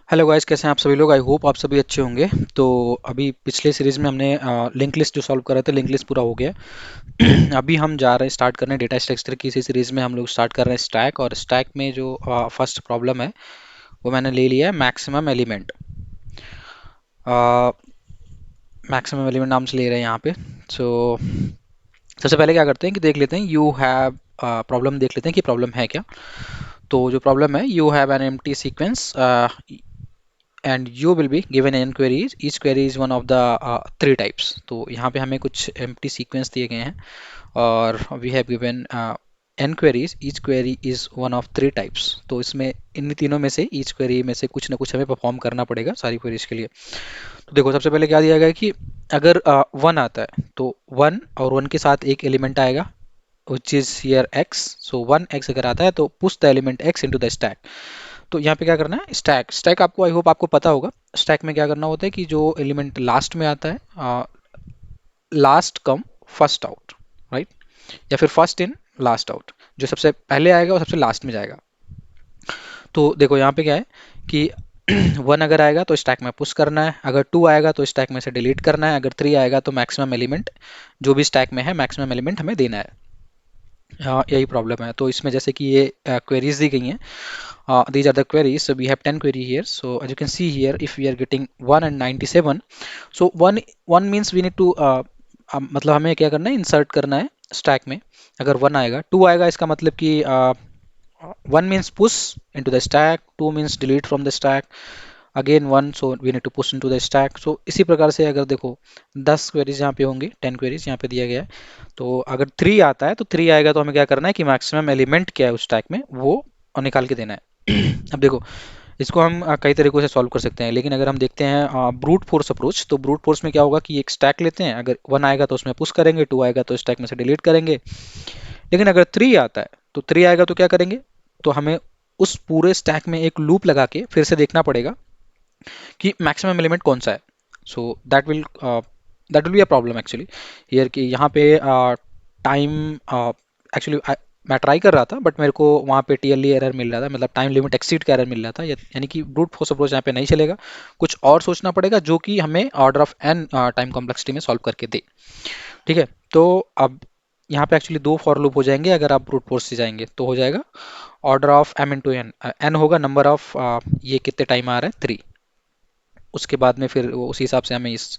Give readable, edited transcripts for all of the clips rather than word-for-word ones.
Hello guys, कैसे हैं आप सभी लोग। आई होप आप सभी अच्छे होंगे। तो अभी पिछले सीरीज में हमने लिंक लिस्ट जो सॉल्व कर रहे थे, लिंक लिस्ट पूरा हो गया है। अभी हम जा रहे हैं, स्टार्ट करने डेटा स्ट्रक्चर की। इसी सीरीज में हम लोग स्टार्ट कर रहे हैं स्टैक, और स्टैक में जो फर्स्ट प्रॉब्लम है वो मैंने ले लिया है मैक्सिमम एलिमेंट। मैक्सिमम एलिमेंट नाम से ले रहे हैं यहाँ पे। सो सबसे पहले क्या करते हैं कि देख लेते हैं, यू हैव प्रॉब्लम देख लेते हैं कि प्रॉब्लम है क्या। तो जो प्रॉब्लम है, you have an empty sequence and you will be given n queries. Each query is one of the three types. तो यहाँ पे हमें कुछ empty sequence दिए गए हैं और we have given n queries. Each query is one of three types. तो इसमें इन तीनों में से each query में से कुछ ना कुछ हमें परफॉर्म करना पड़ेगा सारी queries के लिए। तो देखो, सबसे पहले क्या दिया गया है कि अगर 1 आता है तो 1 और 1 के साथ एक एलिमेंट आएगा which is here x. so 1x अगर आता है तो push the element x into the stack. तो यहाँ पे क्या करना है, स्टैक स्टैक आपको, आई होप आपको पता होगा, स्टैक में क्या करना होता है कि जो एलिमेंट लास्ट में आता है, last come first out, right, या फिर फर्स्ट इन लास्ट आउट, जो सबसे पहले आएगा वो सबसे लास्ट में जाएगा। तो देखो यहाँ पे क्या है कि 1 अगर आएगा तो स्टैक में पुश करना है, अगर 2 आएगा तो स्टैक में से डिलीट करना है, अगर 3 आएगा तो मैक्सिमम एलिमेंट जो भी स्टैक में है मैक्सिमम एलिमेंट हमें देना है। यही प्रॉब्लम है। तो इसमें जैसे कि ये क्वेरीज दी गई हैं, these are the queries. So we have 10 query here. So as you can see here, if we are getting 1 and 97, so 1 means we need to मतलब हमें क्या करना है, इंसर्ट करना है स्टैक में। अगर 1 आएगा, 2 आएगा, इसका मतलब कि 1 means push into the stack, 2 means delete from the stack, again 1, so we need to push into the stack. सो इसी प्रकार से अगर देखो 10 क्वेरीज यहाँ पे होंगी, 10 क्वेरीज यहाँ पे दिया गया है। तो अगर 3 आता है तो 3 आएगा तो हमें क्या करना है कि मैक्सिमम एलिमेंट क्या है उस स्टैक में वो निकाल के देना है। अब देखो, इसको हम कई तरीकों से सॉल्व कर सकते हैं, लेकिन अगर हम देखते हैं ब्रूट फोर्स अप्रोच, तो ब्रूट फोर्स में क्या होगा कि एक स्टैक लेते हैं, अगर 1 आएगा तो उसमें पुश करेंगे, 2 आएगा तो स्टैक में से डिलीट करेंगे। लेकिन अगर 3 आता है तो 3 आएगा तो क्या करेंगे, तो हमें उस पूरे स्टैक में एक लूप लगा के फिर से देखना पड़ेगा कि मैक्सिमम एलिमेंट कौन सा है। So that will be a problem actually here, कि यहाँ पे टाइम एक्चुअली मैं ट्राई कर रहा था बट मेरे को वहाँ पे टीएलई एरर मिल रहा था, मतलब टाइम लिमिट एक्सीड का एरर मिल रहा था, यानी कि ब्रूट फोर्स अप्रोच यहाँ पे नहीं चलेगा, कुछ और सोचना पड़ेगा जो कि हमें order of n time complexity में सॉल्व करके दे। ठीक है, तो अब यहाँ पे एक्चुअली 2 फॉर लूप हो जाएंगे। अगर आप ब्रूट फोर्स से जाएंगे तो हो जाएगा order of m into n, n होगा नंबर ऑफ ये कितने टाइम आ रहा है 3। उसके बाद में फिर उसी हिसाब से हमें इस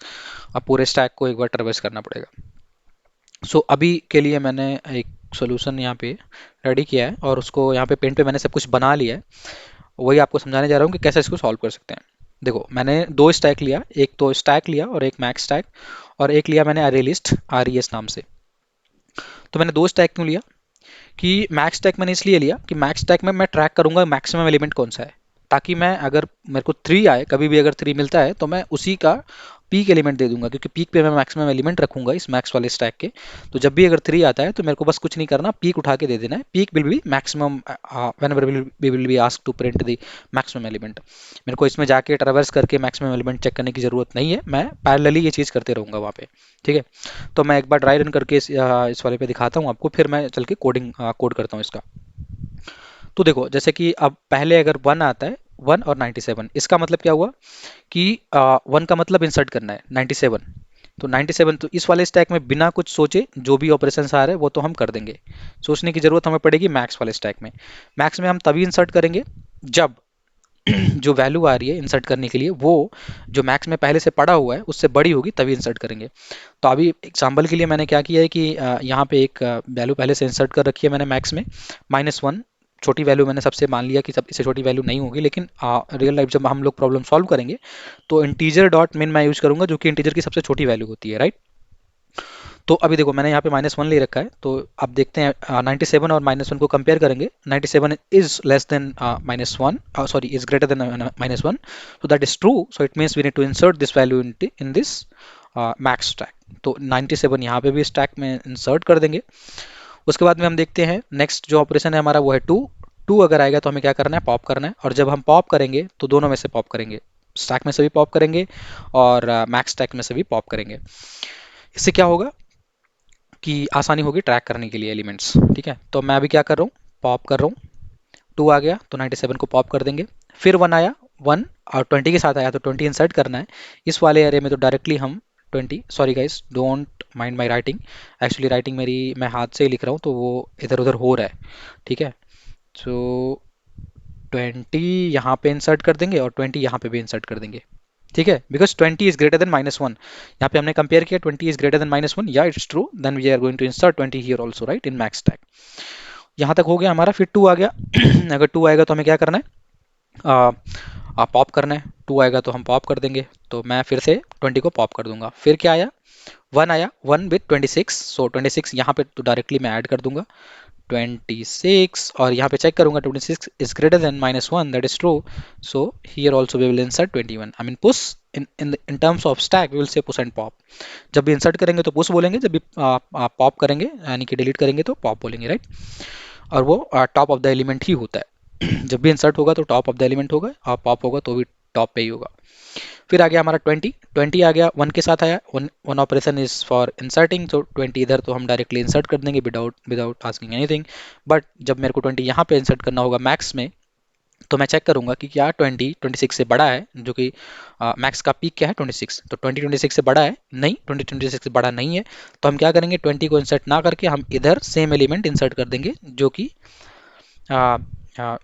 पूरे स्टैक को एक बार ट्रेवर्स करना पड़ेगा। सो अभी के लिए मैंने एक सोल्यूशन यहाँ पे रेडी किया है और उसको यहाँ पे पेन पे मैंने सब कुछ बना लिया है। वही आपको समझाने जा रहा हूँ कि कैसे इसको सॉल्व कर सकते हैं। देखो, मैंने 2 स्टैक लिया, एक तो स्टैक लिया और एक मैक्स स्टैक, और एक लिया मैंने अरे लिस्ट RES नाम से। तो मैंने 2 स्टैक क्यों लिया कि मैक्स स्टैक मैंने इसलिए लिया कि मैक्स स्टैक में मैं ट्रैक करूंगा मैक्सिमम एलिमेंट कौन सा है, ताकि मैं अगर मेरे को 3 आए, कभी भी अगर 3 मिलता है तो मैं उसी का पीक एलिमेंट दे दूंगा, क्योंकि पीक पे मैं मैक्सिमम एलिमेंट रखूंगा इस मैक्स वाले स्टैक के। तो जब भी अगर 3 आता है तो मेरे को बस कुछ नहीं करना, पीक उठा के दे देना है, peak will be maximum whenever we will be asked to print the maximum element. मेरे को इसमें जाके ट्रैवर्स करके मैक्सिमम एलिमेंट चेक करने की जरूरत नहीं है, मैं पैरेलली ये चीज़ करते रहूंगा वहाँ पे। ठीक है, तो मैं एक बार ड्राई रन करके इस वाले पे दिखाता हूँ आपको, फिर मैं चल के कोड करता हूँ इसका। तो देखो, जैसे कि अब पहले अगर 1 आता है, 1 और 97, इसका मतलब क्या हुआ कि 1 का मतलब इंसर्ट करना है 97। तो 97 तो इस वाले स्टैक में बिना कुछ सोचे जो भी ऑपरेशन आ रहे हैं वो तो हम कर देंगे, सोचने की जरूरत हमें पड़ेगी मैक्स वाले स्टैक में। मैक्स में हम तभी इंसर्ट करेंगे जब जो वैल्यू आ रही है इंसर्ट करने के लिए वो जो मैक्स में पहले से पड़ा हुआ है उससे बड़ी होगी, तभी इंसर्ट करेंगे। तो अभी एग्जांपल के लिए मैंने क्या किया है कि यहाँ पे एक वैल्यू पहले से इंसर्ट कर रखी है मैंने मैक्स में, -1। छोटी वैल्यू मैंने सबसे मान लिया कि सब इससे छोटी वैल्यू नहीं होगी, लेकिन रियल लाइफ जब हम लोग प्रॉब्लम सॉल्व करेंगे तो इंटीजर डॉट मिन मैं यूज करूंगा, जो कि इंटीजर की सबसे छोटी वैल्यू होती है, राइट। तो अभी देखो, मैंने यहाँ पे -1 ले रखा है, तो अब देखते हैं 97 और -1 को कंपेयर करेंगे। 97 is less than -1, sorry is greater than -1, so that is true, so it means we need to insert this value in this max stack। तो 97 यहाँ पे भी स्टैक में इंसर्ट कर देंगे। उसके बाद में हम देखते हैं नेक्स्ट जो ऑपरेशन है हमारा वो है 2। 2 अगर आएगा तो हमें क्या करना है, पॉप करना है, और जब हम पॉप करेंगे तो दोनों में से पॉप करेंगे, स्टैक में से भी पॉप करेंगे और मैक्स स्टैक में से भी पॉप करेंगे। इससे क्या होगा कि आसानी होगी ट्रैक करने के लिए एलिमेंट्स। ठीक है, तो मैं अभी क्या कर रहा हूँ, पॉप कर रहा हूँ, 2 आ गया तो 97 को पॉप कर देंगे, फिर 1 आया, 1 और 20 के साथ आया तो 20 इंसर्ट करना है। इस वाले एरे में तो डायरेक्टली हम 20, sorry guys don't mind my writing, actually writing मेरी मैं हाथ से ही लिख रहा हूँ तो वो इधर उधर हो रहा है, ठीक है। सो 20 यहाँ पे इंसर्ट कर देंगे और 20 यहाँ पे भी इंसर्ट कर देंगे, ठीक है, बिकॉज 20 इज ग्रेटर देन -1। यहाँ पे हमने कंपेयर किया 20 इज ग्रेटर देन -1, या it's true, then we are going to insert 20 here also, right, in max tag. यहाँ तक हो गया हमारा। फिर 2 आ गया अगर 2 आएगा तो हमें क्या करना है, पॉप करना है। 2 आएगा तो हम पॉप कर देंगे, तो मैं फिर से 20 को पॉप कर दूंगा। फिर क्या आया, 1 आया, 1 विथ 26, सो 26 यहाँ पे तो डायरेक्टली मैं ऐड कर दूंगा 26, और यहाँ पे चेक करूंगा 26 is greater than -1, that is true, so here also we will insert 21। I mean push, in terms of stack we will say push and pop. जब भी इंसर्ट करेंगे तो पुश बोलेंगे, जब भी पॉप करेंगे यानी कि डिलीट करेंगे तो पॉप बोलेंगे, राइट। और वो टॉप ऑफ द एलिमेंट ही होता है जब भी इंसर्ट होगा तो टॉप ऑफ द एलिमेंट होगा, और पॉप होगा तो भी टॉप पे ही होगा। फिर आ गया हमारा 20 आ गया, 1 के साथ आया, one operation is for inserting, तो 20 इधर तो हम डायरेक्टली इंसर्ट कर देंगे without without asking anything. But जब मेरे को 20 यहाँ पे इंसर्ट करना होगा मैक्स में, तो मैं चेक करूंगा कि क्या 20 26 से बड़ा है, जो कि मैक्स का पीक क्या है 26, तो 20 26 से बड़ा है, नहीं 20 26 से बड़ा नहीं है। तो हम क्या करेंगे, 20 को इंसर्ट ना करके हम इधर सेम एलिमेंट इंसर्ट कर देंगे जो कि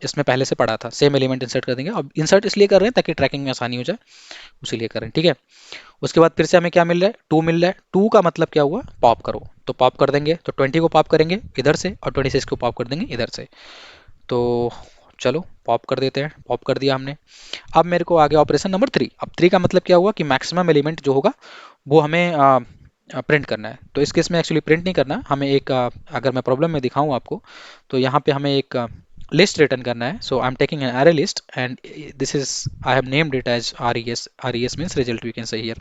इसमें पहले से पड़ा था, सेम एलिमेंट इंसर्ट कर देंगे। अब इंसर्ट इसलिए कर रहे हैं ताकि ट्रैकिंग में आसानी हो जाए, उसीलिए कर रहे हैं, ठीक है। उसके बाद फिर से हमें क्या मिल रहा है, 2 मिल रहा है। 2 का मतलब क्या हुआ, पॉप करो, तो पॉप कर देंगे, तो 20 को पॉप करेंगे इधर से और 26 को पॉप कर देंगे इधर से। तो चलो पॉप कर देते हैं, पॉप कर दिया हमने। अब मेरे को आ गया ऑपरेशन नंबर 3। अब 3 का मतलब क्या हुआ कि मैक्सिमम एलिमेंट जो होगा वो हमें प्रिंट करना है। तो इस केस में एक्चुअली प्रिंट नहीं करना, हमें एक अगर मैं प्रॉब्लम में दिखाऊं आपको, तो यहाँ पे हमें एक लिस्ट रिटर्न करना है। So I am taking an array list and this is I have named it as res means result, we can say here.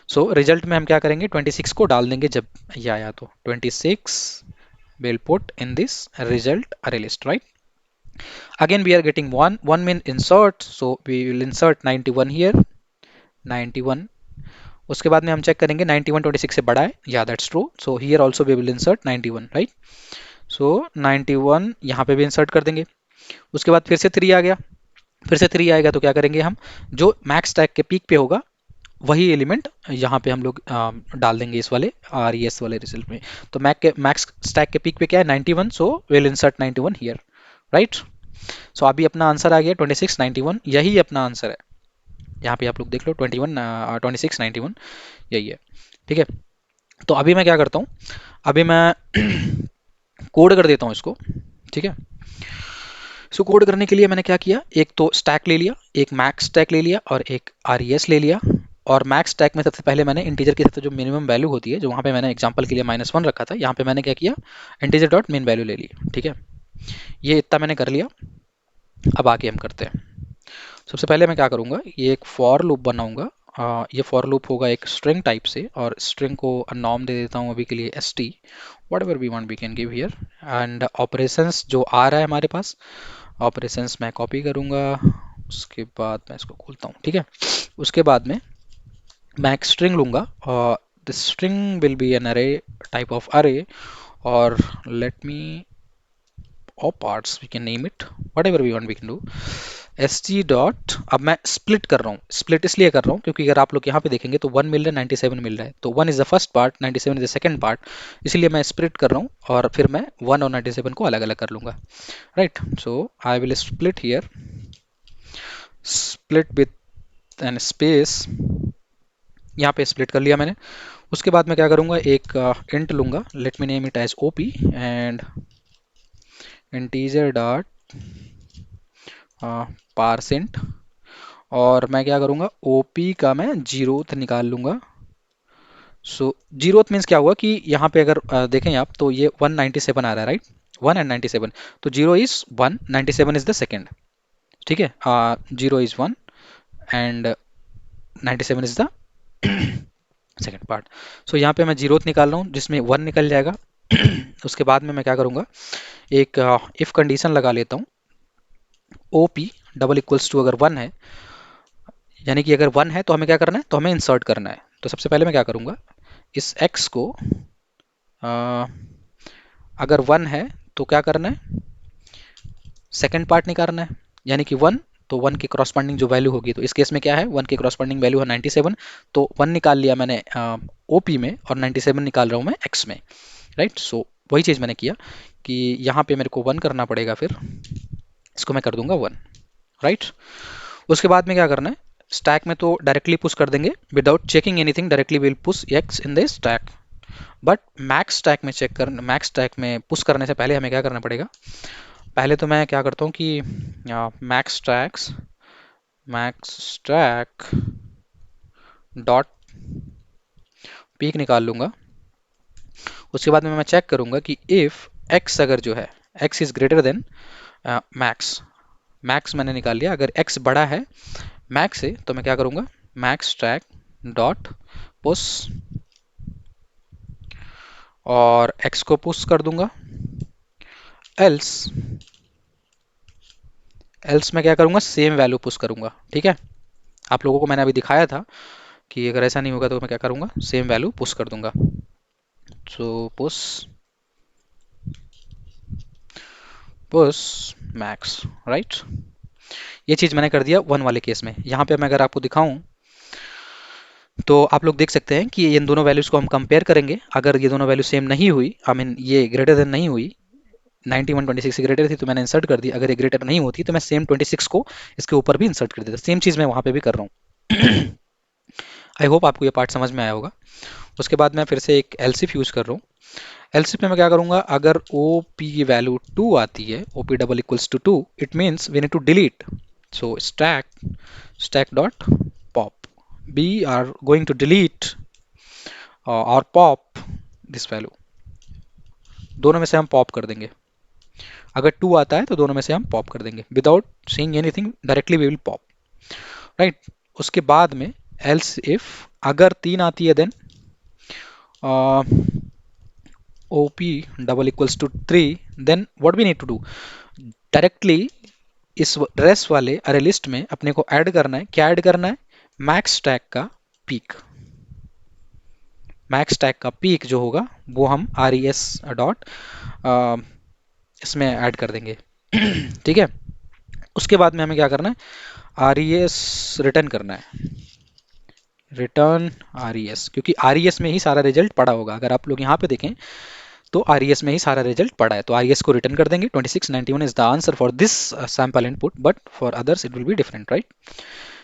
So result में हम क्या करेंगे, 26 को डाल देंगे जब ये आया, तो 26 will put in this result array list, right? Again we are getting one min insert, so we will insert 91 here, 91। उसके बाद में हम चेक करेंगे 91 26 से बड़ा है, या that's true, so here also we will insert 91, right. So 91 यहाँ पे भी इंसर्ट कर देंगे। उसके बाद फिर से 3 आ गया, फिर से 3 आएगा तो क्या करेंगे हम, जो मैक्स टैग के पीक पे होगा वही एलिमेंट यहाँ पे हम लोग डाल देंगे इस वाले res वाले रिजल्ट में। तो मैक्स स्टैक के पीक पे क्या है 91, so will insert 91 here, right. So अभी अपना आंसर आ गया 26 91, यही अपना आंसर है। यहाँ पे आप लोग देख लो 21 26 91 यही है, ठीक है। तो अभी मैं क्या करता हूँ, अभी मैं कोड कर देता हूँ इसको, ठीक है। सो कोड करने के लिए मैंने क्या किया, एक तो स्टैक ले लिया, एक मैक्स स्टैक ले लिया और एक res ले लिया। और मैक्स स्टैक में सबसे पहले मैंने इंटीजर की सबसे जो मिनिमम वैल्यू होती है, जो वहाँ पे मैंने एग्जांपल के लिए -1 रखा था, यहाँ पे मैंने क्या किया, इंटीजर डॉट मेन वैल्यू ले ली, ठीक है। ये इतना मैंने कर लिया। अब आगे हम करते हैं। सबसे पहले मैं क्या करूँगा, ये एक फॉर लूप बनाऊंगा। ये फॉर लूप होगा एक स्ट्रिंग टाइप से, और स्ट्रिंग को नॉर्म दे देता हूँ अभी के लिए st, whatever we want we can give here. And operations जो आ रहा है हमारे पास, ऑपरेशंस मैं कॉपी करूँगा, उसके बाद मैं इसको खोलता हूँ, ठीक है। उसके बाद में मैं एक स्ट्रिंग लूँगा, और the string will be an array type of array, और let me or parts we can name it whatever we want we can do st dot, अब मैं स्प्लिट कर रहा हूँ, स्प्लिट इसलिए कर रहा हूँ क्योंकि अगर आप लोग यहाँ पे देखेंगे तो 1 मिल रहा है 97 मिल रहा है, तो 1 is the first part 97 is the second part, इसलिए मैं स्प्लिट कर रहा हूँ और फिर मैं 1 और 97 को अलग अलग कर लूँगा, right. So I will split here, split with an space, यहाँ पे स्प्लिट कर लिया मैंने। उसके बाद मैं क्या करूँगा, एक इंट लूँगा, let me name it as op and integer dot parseInt, और मैं क्या करूँगा, OP का मैं जीरोथ निकाल लूँगा। सो जीरोथ मीन्स क्या हुआ कि यहाँ पे अगर देखें आप तो ये 197 आ रहा है, राइट, 1 एंड 97, तो 0 इज 1, 97 इज द सेकेंड, ठीक है। 0 is 1 and 97 is the second part. So यहाँ पे मैं जीरोथ निकाल रहा हूँ जिसमें 1 निकल जाएगा। उसके बाद में मैं क्या करूँगा, एक इफ कंडीशन लगा लेता हूँ, OP डबल इक्वल्स टू अगर 1 है, यानी कि अगर 1 है तो हमें क्या करना है, तो हमें इंसर्ट करना है। तो सबसे पहले मैं क्या करूँगा, इस x को अगर 1 है तो क्या करना है, सेकेंड पार्ट निकालना है, यानी कि 1 तो 1 के क्रॉसपॉन्डिंग जो वैल्यू होगी, तो इस केस में क्या है, 1 के क्रॉसपॉन्डिंग वैल्यू है 97, तो 1 निकाल लिया मैंने ओपी में और 97 निकाल रहा हूँ मैं एक्स में, राइट। सो वही चीज़ मैंने किया कि यहाँ पे मेरे को 1 करना पड़ेगा, फिर इसको मैं कर दूंगा 1, राइट। उसके बाद में क्या करना है, स्टैक में तो डायरेक्टली पुश कर देंगे without checking anything, directly will push x in the stack. But max stack में मैक्स स्टैक में पुश करने से पहले हमें क्या करना पड़ेगा, पहले तो मैं क्या करता हूँ कि मैक्स स्टैक डॉट पीक निकाल लूंगा। उसके बाद में मैं चेक करूंगा कि इफ एक्स अगर जो है x is greater then max, max मैंने निकाल लिया, अगर एक्स बड़ा है मैक्स से तो मैं क्या करूंगा, मैक्स स्टैक डॉट पुश और एक्स को पुश कर दूंगा। एल्स एल्स मैं क्या करूंगा, सेम वैल्यू पुश करूंगा, ठीक है। आप लोगों को मैंने अभी दिखाया था कि अगर ऐसा नहीं होगा तो मैं क्या करूंगा, सेम वैल्यू पुश कर दूंगा। सो पुश पुश मैक्स, राइट। ये चीज मैंने कर दिया 1 वाले केस में। यहाँ पे मैं अगर आपको दिखाऊं तो आप लोग देख सकते हैं कि इन दोनों वैल्यूज को हम कंपेयर करेंगे, अगर ये दोनों वैल्यू सेम नहीं हुई, आई मीन ये ग्रेटर देन नहीं हुई, 91 26 से ग्रेटर थी तो मैंने इंसर्ट कर दी, अगर ये ग्रेटर नहीं होती तो मैं सेम 26 को इसके ऊपर भी इंसर्ट कर देता। सेम चीज़ मैं वहाँ पे भी कर रहा हूँ। आई होप आपको ये पार्ट समझ में आया होगा। उसके बाद मैं फिर से एक एलसीफ यूज कर रहा हूँ। एलसीफ में मैं क्या करूँगा, अगर ओ पी की वैल्यू 2 आती है, O P double equals to 2, it means we need to delete. So stack dot pop, we are going to delete और पॉप दिस वैल्यू, दोनों में से हम पॉप कर देंगे। अगर 2 आता है तो दोनों में से हम पॉप कर देंगे without seeing anything, directly we will pop, right. उसके बाद में एल्स इफ अगर 3 आती है then O P double equals to 3, then what we need to do, directly इस रेस्ट वाले अरे लिस्ट में अपने को ऐड करना है, क्या ऐड करना है, मैक्स स्टैक का पीक। मैक्स स्टैक का पीक जो होगा वो हम आर ई एस डॉट इसमें ऐड कर देंगे। ठीक है। उसके बाद में हमें क्या करना है, आर ई एस रिटर्न करना है, रिटर्न आर ई एस, क्योंकि आर ई एस में ही सारा रिजल्ट पड़ा होगा। अगर आप लोग यहाँ पे देखें तो आर ई एस में ही सारा रिजल्ट पड़ा है, तो आर ई एस को रिटर्न कर देंगे। 2691 is the answer for this sample input, but for others it will be different, right.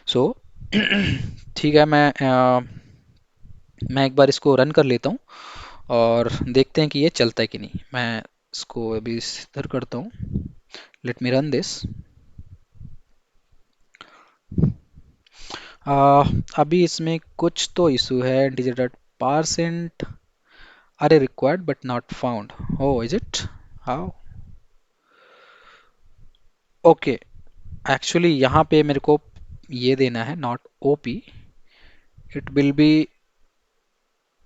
So ठीक है, मैं एक बार इसको रन कर लेता हूँ और देखते हैं कि ये चलता है कि नहीं। मैं इसको अभी इधर करता हूँ, लेट मी रन दिस। अभी इसमें कुछ तो इशू है, इंटीजर डॉट परसेंट अरे रिक्वायर्ड बट नॉट फाउंड, हो is it, how, okay. Actually यहाँ पे मेरे को ये देना है not OP, it will B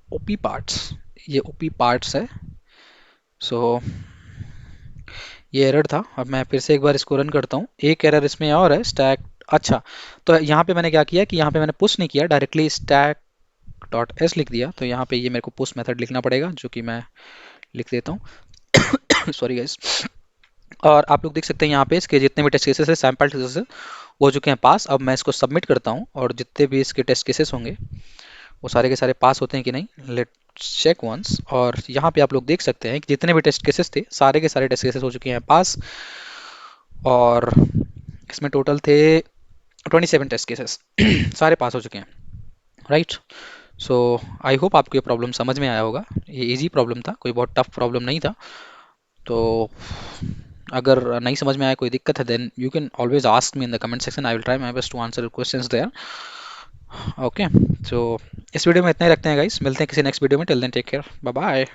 OP parts, ये ओपी पार्ट्स है। सो ये एरर था। अब मैं फिर से एक बार इसको रन करता हूँ। एक एरर इसमें और है, स्टैक, अच्छा, तो यहाँ पे मैंने क्या किया कि यहाँ पे मैंने पुश नहीं किया, डायरेक्टली स्टैक डॉट एस लिख दिया। तो यहाँ पे ये मेरे को पुश मेथड लिखना पड़ेगा, जो कि मैं लिख देता हूँ। Sorry guys. और आप लोग देख सकते हैं यहाँ पे इसके जितने भी टेस्ट केसेस है, सैम्पल टेस्ट केसेस हो चुके हैं पास। अब मैं इसको सबमिट करता हूँ और जितने भी इसके टेस्ट केसेस होंगे वो सारे के सारे पास होते हैं कि नहीं, लेट चेक वंस। और यहाँ पे आप लोग देख सकते हैं कि जितने भी टेस्ट केसेस थे सारे के सारे टेस्ट केसेस हो चुके हैं पास, और इसमें टोटल थे 27 टेस्ट केसेस। सारे पास हो चुके हैं, राइट। सो आई होप आपको ये प्रॉब्लम समझ में आया होगा। ये इजी प्रॉब्लम था, कोई बहुत टफ प्रॉब्लम नहीं था। तो अगर नहीं समझ में आया, कोई दिक्कत है, then you can always ask me in the comment section, I will try my best to answer your questions there. Okay, so इस वीडियो में इतना ही रखते हैं गाइस, मिलते हैं किसी नेक्स्ट वीडियो में। Till then take care, bye bye.